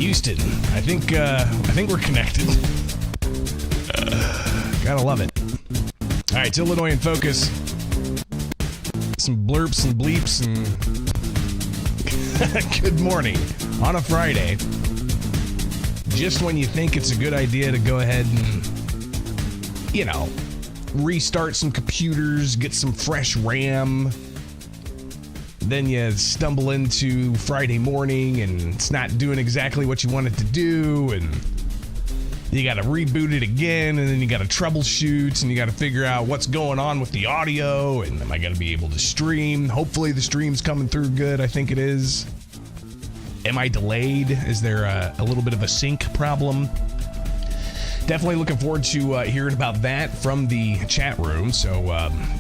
Houston, I think we're connected. Gotta love it. All right, it's Illinois in Focus. Some blurps and bleeps and good morning on a Friday. Just when you think it's a good idea to go ahead and, restart some computers, get some fresh RAM. Then you stumble into Friday morning and it's not doing exactly what you want it to do, and you got to reboot it again, and then you got to troubleshoot, and you got to figure out what's going on with the audio, and am I going to be able to stream? Hopefully the stream's coming through good. I think it is. Am I delayed? Is there a little bit of a sync problem? Definitely looking forward to hearing about that from the chat room. So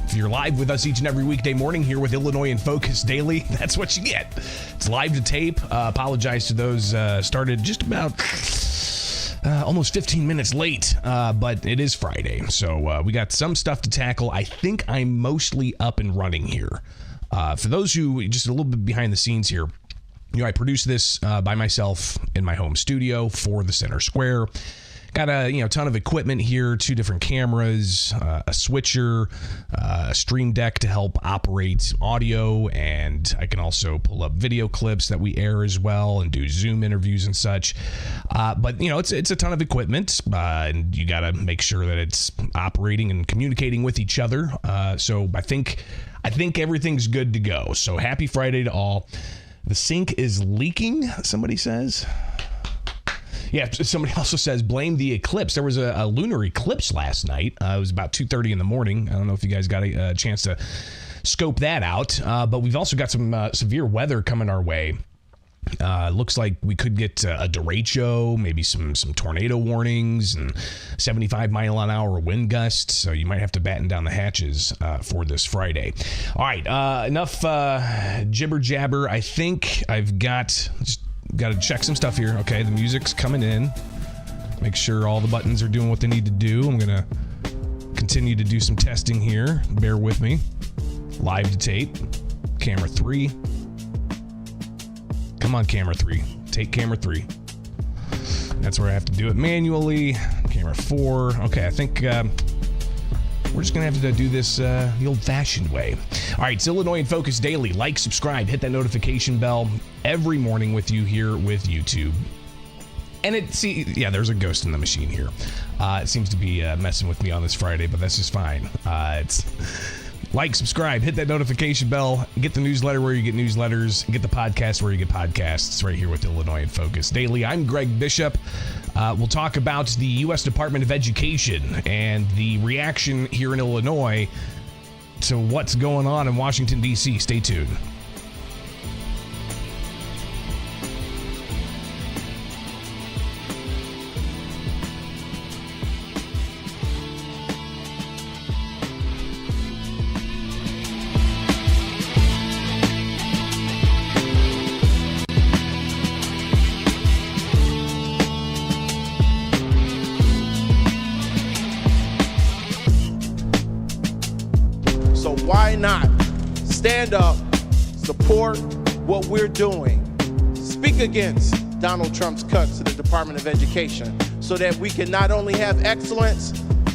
if you're live with us each and every weekday morning here with Illinois in Focus Daily, that's what you get. It's live to tape. Apologize to those started just about almost 15 minutes late, but it is Friday. So we got some stuff to tackle. I think I'm mostly up and running here. For those who just a little bit behind the scenes here, I produce this by myself in my home studio for the Center Square. Got a ton of equipment here, 2 different cameras, a switcher, a stream deck to help operate audio, and I can also pull up video clips that we air as well and do Zoom interviews and such. But it's a ton of equipment, and you got to make sure that it's operating and communicating with each other. So I think everything's good to go. So happy Friday to all. The sink is leaking, somebody says. Yeah, somebody also says, blame the eclipse. There was a lunar eclipse last night. It was about 2:30 in the morning. I don't know if you guys got a chance to scope that out. But we've also got some severe weather coming our way. Looks like we could get a derecho, maybe some tornado warnings, and 75-mile-an-hour wind gusts. So you might have to batten down the hatches for this Friday. All right, enough jibber-jabber. I think I've got to check some stuff here. Okay, the music's coming in. Make sure all the buttons are doing what they need to do. I'm going to continue to do some testing here. Bear with me. Live to tape. Camera 3. Come on, camera 3. Take camera 3. That's where I have to do it manually. Camera 4. Okay, I think we're just going to have to do this the old-fashioned way. All right, it's Illinois in Focus Daily. Like, subscribe, hit that notification bell every morning with you here with YouTube. And there's a ghost in the machine here. It seems to be messing with me on this Friday, but that's just fine. It's like, subscribe, hit that notification bell, get the newsletter where you get newsletters, get the podcast where you get podcasts, right here with Illinois in Focus Daily. I'm Greg Bishop. We'll talk about the U.S. Department of Education and the reaction here in Illinois to what's going on in Washington, D.C. Stay tuned. Why not stand up, support what we're doing, speak against Donald Trump's cuts to the Department of Education so that we can not only have excellence,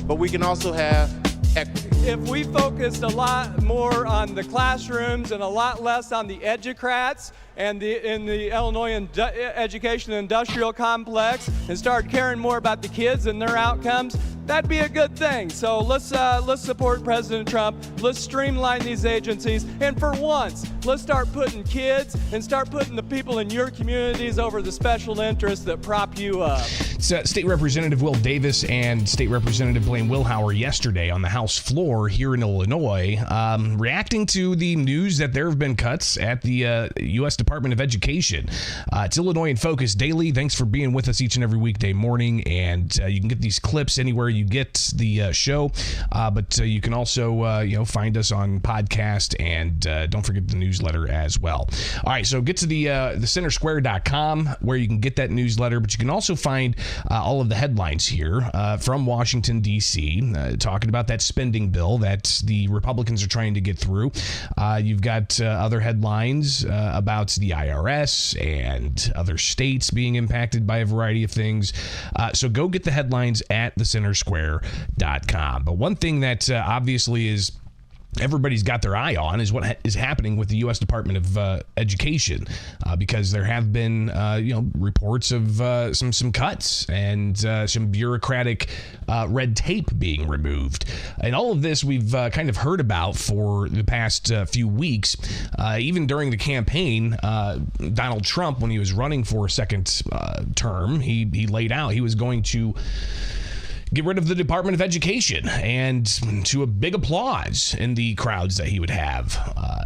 but we can also have equity. If we focused a lot more on the classrooms and a lot less on the educrats and in the Illinois education industrial complex and start caring more about the kids and their outcomes, that'd be a good thing. So let's support President Trump. Let's streamline these agencies. And for once, let's start putting kids and start putting the people in your communities over the special interests that prop you up. State Representative Will Davis and State Representative Blaine Wilhauer yesterday on the House floor here in Illinois, reacting to the news that there have been cuts at the U.S. Department of Education. It's Illinois in Focus Daily. Thanks for being with us each and every weekday morning. And you can get these clips anywhere you get the show. But you can also, find us on podcast, and don't forget the newsletter as well. All right, so get to the thecentersquare.com where you can get that newsletter, but you can also find all of the headlines here from Washington, D.C., talking about that spending bill that the Republicans are trying to get through. You've got other headlines about the IRS and other states being impacted by a variety of things. So go get the headlines at thecentersquare.com. But one thing that obviously is everybody's got their eye on is what is happening with the U.S. Department of Education, because there have been, reports of some cuts and some bureaucratic red tape being removed. And all of this we've kind of heard about for the past few weeks. Even during the campaign, Donald Trump, when he was running for a second term, he laid out he was going to get rid of the Department of Education, and to a big applause in the crowds that he would have.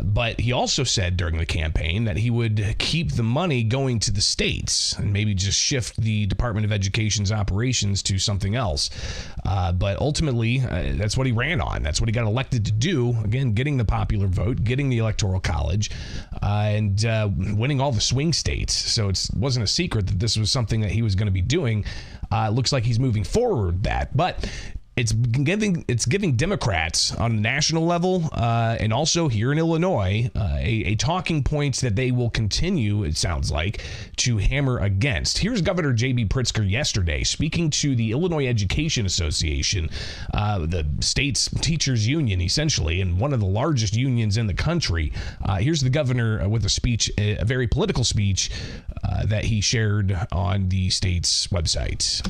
But he also said during the campaign that he would keep the money going to the states and maybe just shift the Department of Education's operations to something else. But ultimately, that's what he ran on. That's what he got elected to do. Again, getting the popular vote, getting the Electoral College, and winning all the swing states. So it wasn't a secret that this was something that he was going to be doing. It looks like he's moving forward that, but it's giving Democrats on a national level and also here in Illinois a talking point that they will continue, it sounds like, to hammer against. Here's Governor J.B. Pritsker yesterday speaking to the Illinois Education Association, the state's teachers union, essentially, and one of the largest unions in the country. Here's the governor with a speech, a very political speech that he shared on the state's website.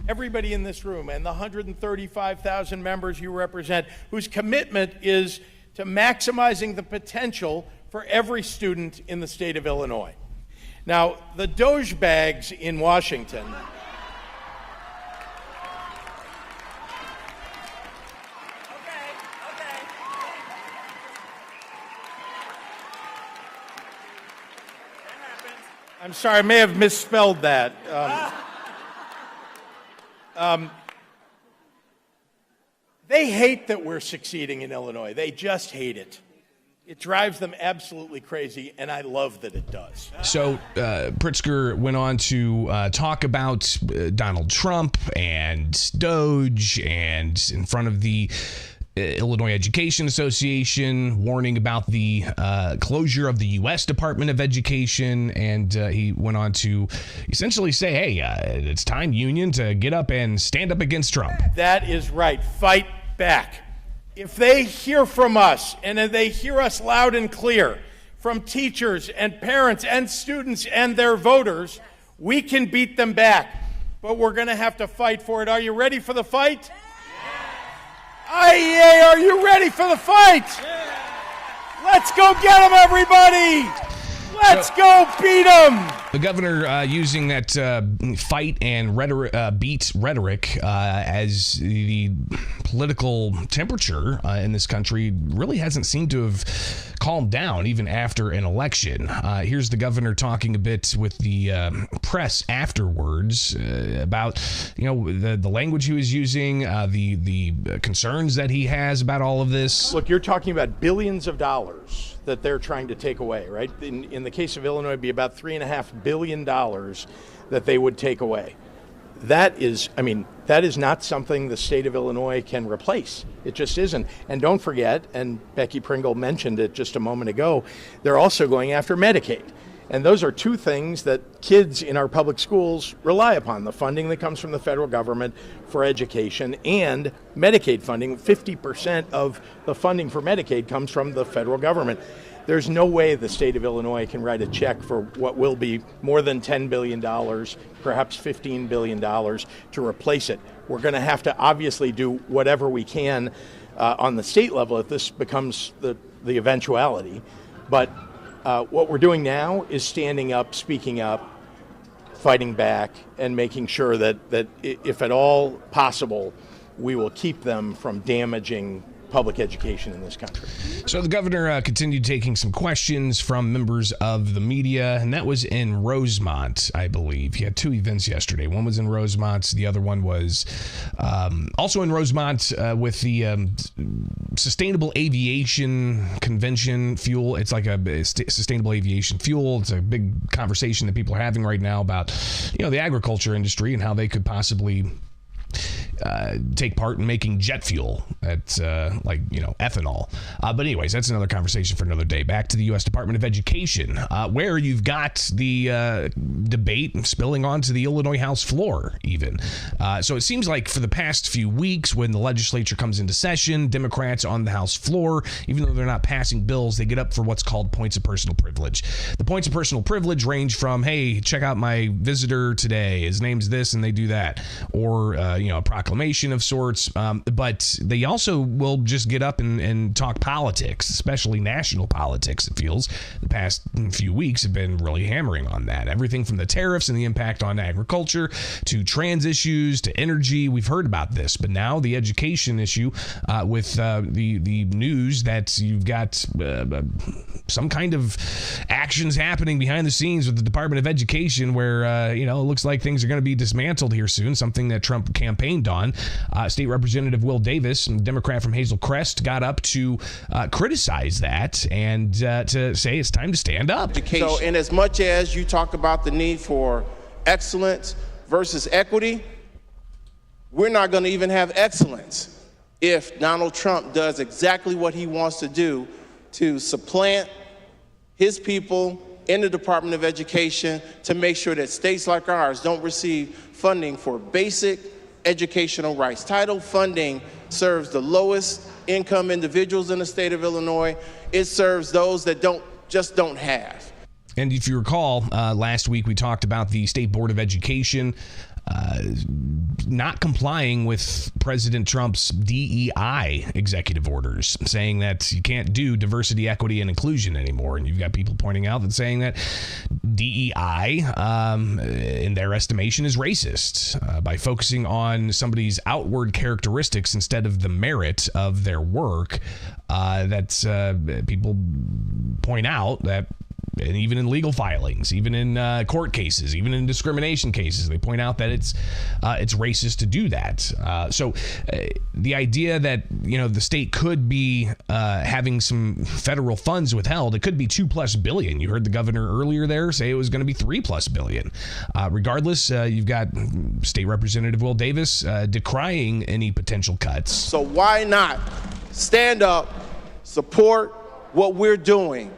Everybody in this room and the 135,000 members you represent, whose commitment is to maximizing the potential for every student in the state of Illinois. Now, the Doge bags in Washington. I'm sorry, I may have misspelled that. They hate that we're succeeding in Illinois. They just hate it. It drives them absolutely crazy, and I love that it does. So Pritsker went on to talk about Donald Trump and Doge, and in front of the Illinois Education Association, warning about the closure of the U.S. Department of Education, and he went on to essentially say, hey, it's time, union, to get up and stand up against Trump. That is right. Fight back. If they hear from us, and if they hear us loud and clear from teachers and parents and students and their voters, we can beat them back. But we're going to have to fight for it. Are you ready for the fight? IEA, are you ready for the fight? Let's go get them, everybody! Let's go beat them! The governor using that fight and beat rhetoric as the political temperature in this country really hasn't seemed to have calmed down even after an election. Here's the governor talking a bit with the press afterwards about the language he was using, the concerns that he has about all of this. Look, you're talking about billions of dollars that they're trying to take away, right? In the case of Illinois, it'd be about $3.5 billion that they would take away. That is not something the state of Illinois can replace. It just isn't. And don't forget, and Becky Pringle mentioned it just a moment ago, they're also going after Medicaid. And those are two things that kids in our public schools rely upon, the funding that comes from the federal government for education and Medicaid funding. 50% of the funding for Medicaid comes from the federal government. there's no way the state of Illinois can write a check for what will be more than $10 billion, perhaps $15 billion to replace it. We're going to have to obviously do whatever we can on the state level if this becomes the eventuality. But what we're doing now is standing up, speaking up, fighting back, and making sure that if at all possible, we will keep them from damaging public education in this country. So the governor continued taking some questions from members of the media, and that was in Rosemont, I believe. He had two events yesterday. One was in Rosemont. The other one was also in Rosemont with the Sustainable Aviation Convention fuel. It's like a sustainable aviation fuel. It's a big conversation that people are having right now about, the agriculture industry and how they could possibly take part in making jet fuel at ethanol. But anyways, that's another conversation for another day. Back to the U.S. Department of Education, where you've got the debate spilling onto the Illinois House floor even. So it seems like for the past few weeks when the legislature comes into session, Democrats on the House floor, even though they're not passing bills, they get up for what's called points of personal privilege. The points of personal privilege range from, hey, check out my visitor today. His name's this, and they do that. Or, a proclamation of sorts, but they also will just get up and talk politics, especially national politics. It feels the past few weeks have been really hammering on that. Everything from the tariffs and the impact on agriculture to trans issues to energy. We've heard about this, but now the education issue with the news that you've got some kind of actions happening behind the scenes with the Department of Education where, it looks like things are going to be dismantled here soon, something that Trump campaigned on. State Representative Will Davis, a Democrat from Hazel Crest, got up to criticize that and to say it's time to stand up. So in as much as you talk about the need for excellence versus equity, we're not going to even have excellence if Donald Trump does exactly what he wants to do to supplant his people in the Department of Education to make sure that states like ours don't receive funding for basic educational rights. Title funding serves the lowest income individuals in the state of Illinois. It serves those that don't have. And if you recall, last week we talked about the State Board of Education not complying with President Trump's DEI executive orders, saying that you can't do diversity, equity, and inclusion anymore. And you've got people pointing out that saying that DEI, in their estimation, is racist by focusing on somebody's outward characteristics instead of the merit of their work. That's people point out that. And even in legal filings, even in court cases, even in discrimination cases, they point out that it's racist to do that. So the idea that the state could be having some federal funds withheld, it could be $2+ billion. You heard the governor earlier there say it was going to be $3+ billion. Regardless, you've got State Representative Will Davis decrying any potential cuts. So why not stand up, support what we're doing?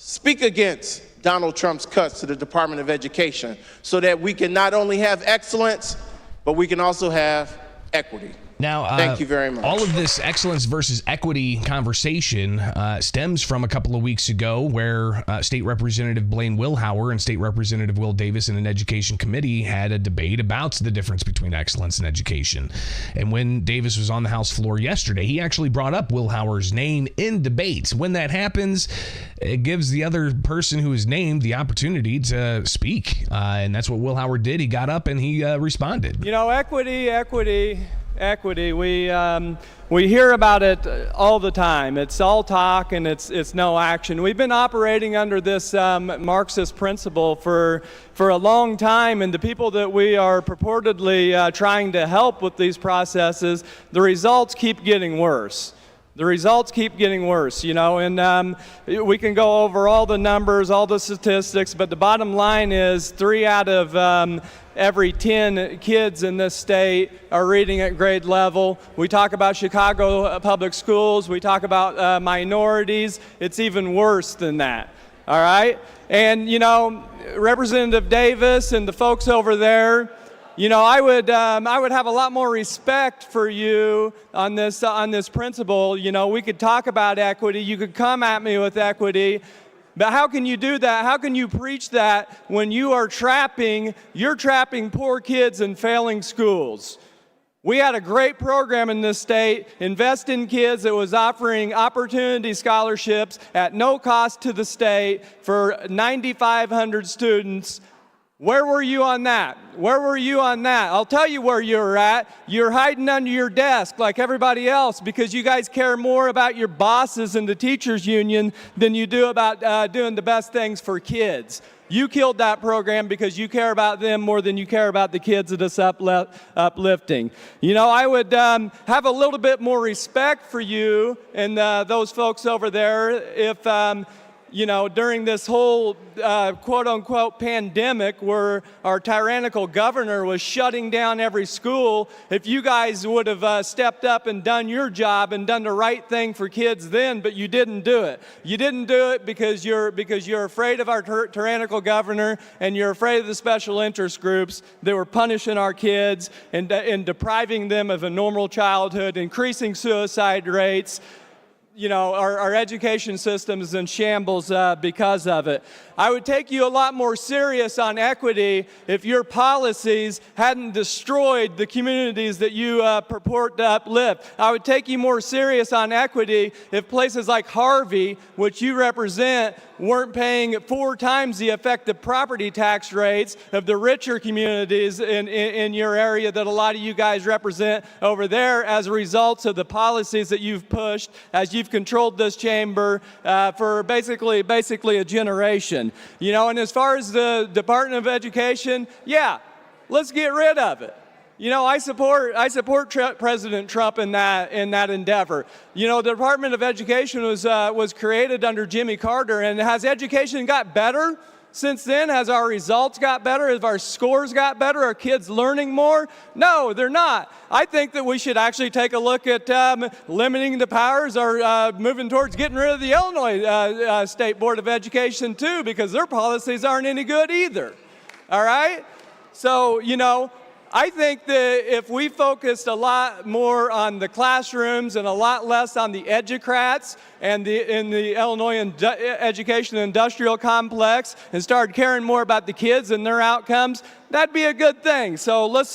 Speak against Donald Trump's cuts to the Department of Education so that we can not only have excellence, but we can also have equity. Now, thank you very much. All of this excellence versus equity conversation stems from a couple of weeks ago where State Representative Blaine Wilhauer and State Representative Will Davis in an education committee had a debate about the difference between excellence and education. And when Davis was on the House floor yesterday, he actually brought up Wilhauer's name in debate. When that happens, it gives the other person who is named the opportunity to speak. And that's what Wilhauer did. He got up and he responded. Equity. We hear about it all the time. It's all talk and it's no action. We've been operating under this Marxist principle for a long time, and the people that we are purportedly trying to help with these processes, the results keep getting worse. And we can go over all the numbers, all the statistics, but the bottom line is 3 out of every 10 kids in this state are reading at grade level. We talk about Chicago public schools. We talk about minorities. It's even worse than that, all right? And, Representative Davis and the folks over there, I would have a lot more respect for you on this principle. We could talk about equity. You could come at me with equity. But how can you do that? How can you preach that when you're trapping poor kids in failing schools? We had a great program in this state, Invest in Kids, that was offering opportunity scholarships at no cost to the state for 9,500 students. Where were you on that? Where were you on that? I'll tell you where you were at. You're hiding under your desk like everybody else because you guys care more about your bosses and the teachers union than you do about doing the best things for kids. You killed that program because you care about them more than you care about the kids that it's uplifting. I would have a little bit more respect for you and those folks over there if during this whole quote-unquote pandemic where our tyrannical governor was shutting down every school, if you guys would have stepped up and done your job and done the right thing for kids then, but you didn't do it. You didn't do it because you're afraid of our tyrannical governor and you're afraid of the special interest groups that were punishing our kids and depriving them of a normal childhood, increasing suicide rates. Our education system is in shambles because of it. I would take you a lot more serious on equity if your policies hadn't destroyed the communities that you purport to uplift. I would take you more serious on equity if places like Harvey, which you represent, weren't paying 4 times the effective property tax rates of the richer communities in your area that a lot of you guys represent over there as a result of the policies that you've pushed as you've controlled this chamber for basically a generation. And as far as the Department of Education, yeah, let's get rid of it. I support President Trump in that endeavor. The Department of Education was created under Jimmy Carter, and has education got better since then? Has our results got better? Have our scores got better? Are kids learning more? No, they're not. I think that we should actually take a look at limiting the powers or moving towards getting rid of the Illinois State Board of Education too, because their policies aren't any good either. All right? So, I think that if we focused a lot more on the classrooms and a lot less on the educrats and in the Illinois education industrial complex and started caring more about the kids and their outcomes, that'd be a good thing. So let's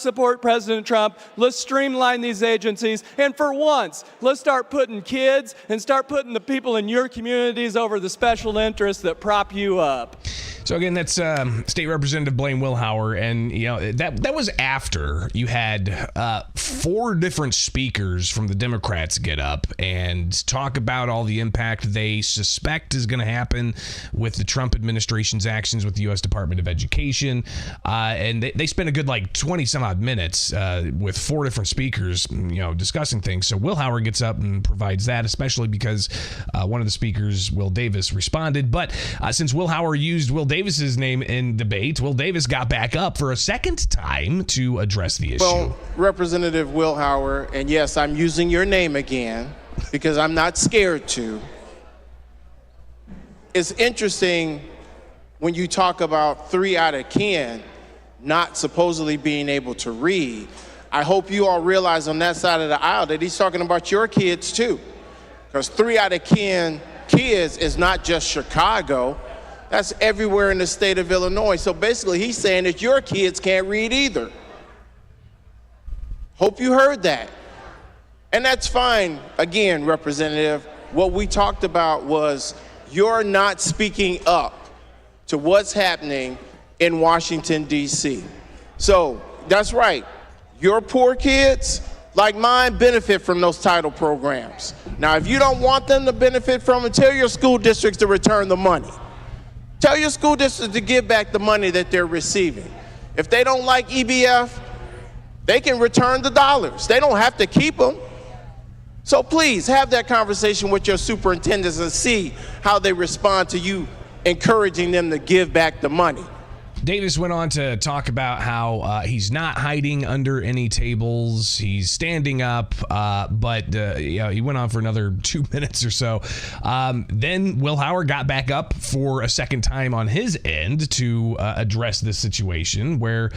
support President Trump. Let's streamline these agencies. And for once, let's start putting kids and start putting the people in your communities over the special interests that prop you up. So again, that's State Representative Blaine Wilhauer, and that was after you had 4 different speakers from the Democrats get up and talk about all the impact they suspect is going to happen with the Trump administration's actions with the U.S. Department of Education, and they spent a good 20 some odd minutes with 4 different speakers, discussing things. So Wilhauer gets up and provides that, especially because one of the speakers, Will Davis, responded. But since Wilhauer used Will Davis's name in debate, Will Davis got back up for a second time to address the issue. Well, Representative Wilhauer, and yes, I'm using your name again because I'm not scared to. It's interesting when you talk about 3 out of 10 not supposedly being able to read. I hope you all realize on that side of the aisle that he's talking about your kids too, because 3 out of 10 kids is not just Chicago. That's everywhere in the state of Illinois. So basically, he's saying that your kids can't read either. Hope you heard that. And that's fine. Again, Representative, what we talked about was you're not speaking up to what's happening in Washington, D.C. So that's right. Your poor kids, like mine, benefit from those title programs. Now, if you don't want them to benefit from it, tell your school districts to return the money. Tell your school districts to give back the money that they're receiving. If they don't like EBF, they can return the dollars. They don't have to keep them. So please have that conversation with your superintendents and see how they respond to you encouraging them to give back the money. Davis went on to talk about how he's not hiding under any tables. He's standing up, but he went on for another 2 minutes or so. Then Will Howard got back up for a second time on his end to address this situation, where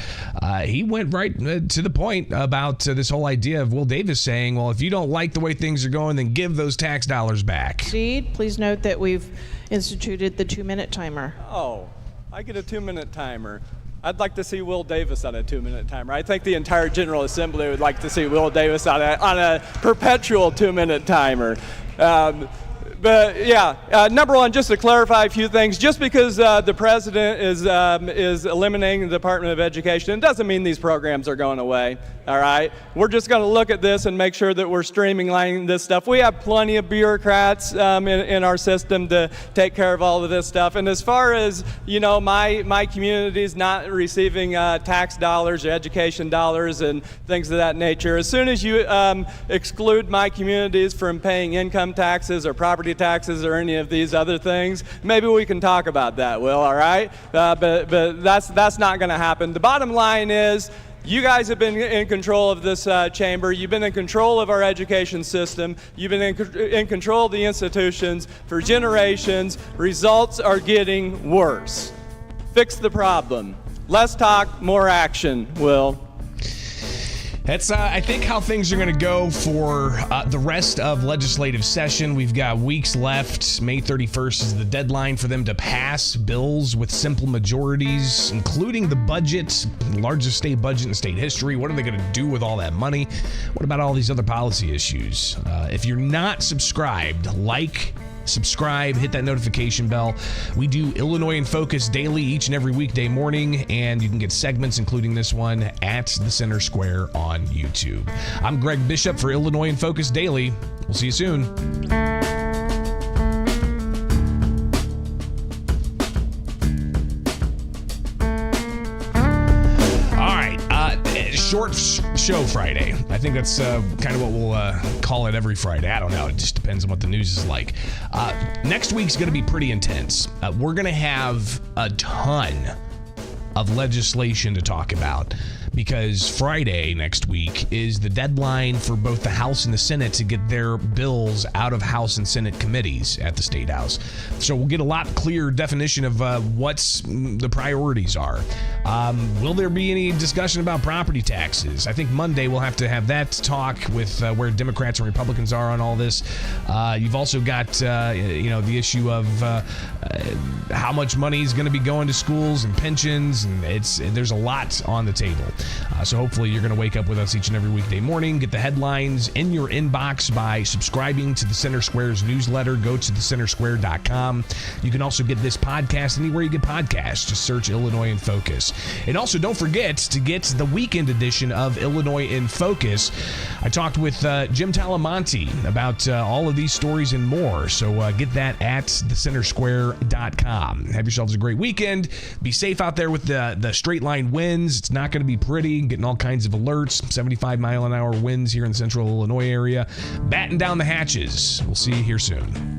he went right to the point about this whole idea of Will Davis saying, well, if you don't like the way things are going, then give those tax dollars back. Please note that we've instituted the 2-minute timer. Oh, I get a 2-minute timer. I'd like to see Will Davis on a 2-minute timer. I think the entire General Assembly would like to see Will Davis on a perpetual 2-minute timer. But yeah, number one, just to clarify a few things, just because the president is eliminating the Department of Education, it doesn't mean these programs are going away. All right, we're just going to look at this and make sure that we're streamlining this stuff. We have plenty of bureaucrats in our system to take care of all of this stuff. And as far as my community's not receiving tax dollars or education dollars and things of that nature, as soon as you exclude my communities from paying income taxes or property taxes or any of these other things, maybe we can talk about that, Will, all right? But that's not going to happen. The bottom line is, you guys have been in control of this chamber. You've been in control of our education system. You've been in control of the institutions for generations. Results are getting worse. Fix the problem. Less talk, more action, Will. That's, I think, how things are going to go for the rest of legislative session. We've got weeks left. May 31st is the deadline for them to pass bills with simple majorities, including the budget, the largest state budget in state history. What are they going to do with all that money? What about all these other policy issues? If you're not subscribed, subscribe, hit that notification bell. We do Illinois in Focus daily each and every weekday morning, and you can get segments, including this one, at the Center Square on YouTube. I'm Greg Bishop for Illinois in Focus Daily. We'll see you soon. Short show Friday. I think that's kind of what we'll call it every Friday. I don't know. It just depends on what the news is like. Next week's going to be pretty intense. We're going to have a ton of legislation to talk about, because Friday next week is the deadline for both the House and the Senate to get their bills out of House and Senate committees at the Statehouse. So we'll get a lot clearer definition of what's the priorities are. Will there be any discussion about property taxes? I think Monday we'll have to have that talk with where Democrats and Republicans are on all this. You've also got the issue of how much money is going to be going to schools and pensions, and there's a lot on the table. So hopefully you're going to wake up with us each and every weekday morning, get the headlines in your inbox by subscribing to the Center Square's newsletter. Go to thecentersquare.com. You can also get this podcast anywhere you get podcasts. Just search Illinois in Focus. And also don't forget to get the weekend edition of Illinois in Focus. I talked with Jim Talamonte about all of these stories and more. So get that at thecentersquare.com. Have yourselves a great weekend. Be safe out there with the straight line winds. It's not going to be pretty, getting all kinds of alerts, 75-mile-an-hour winds here in the central Illinois area. Batten down the hatches. We'll see you here soon.